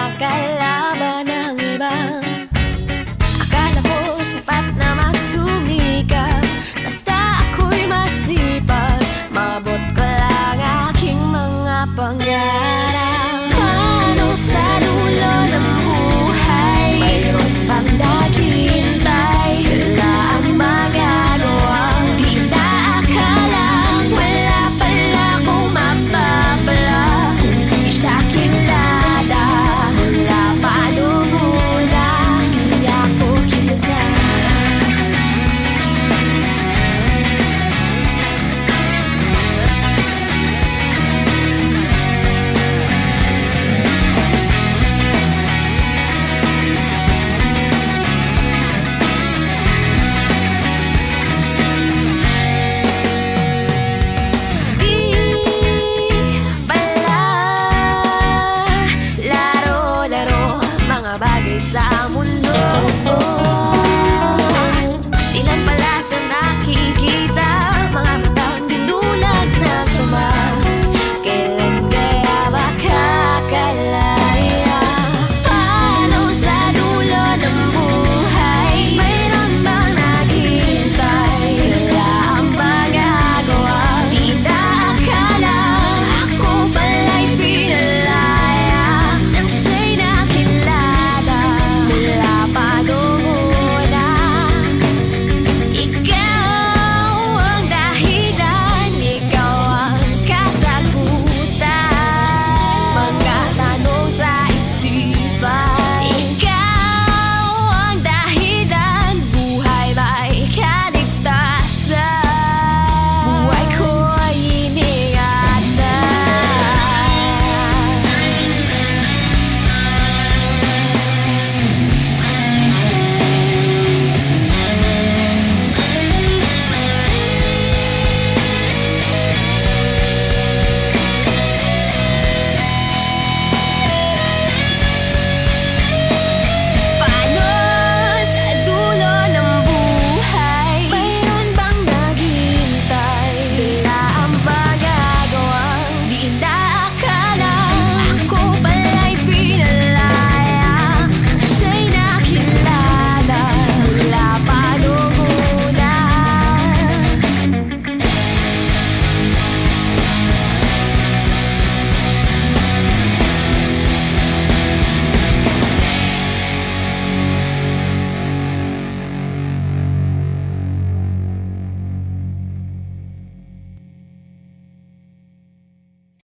makakalaban ng iba. Akala ko sapat na magsumikap, basta ako'y masipag, maabot ko lang aking mga pangarap. Paano sa dulo ng buhay, mayroon pang naghihintay, wala ang magagawa. Di naakalang wala pala kung mapapala, kung di siya kilala mula pa nung una, di ako kilala. Laro-laro, mga bagay sa mundo.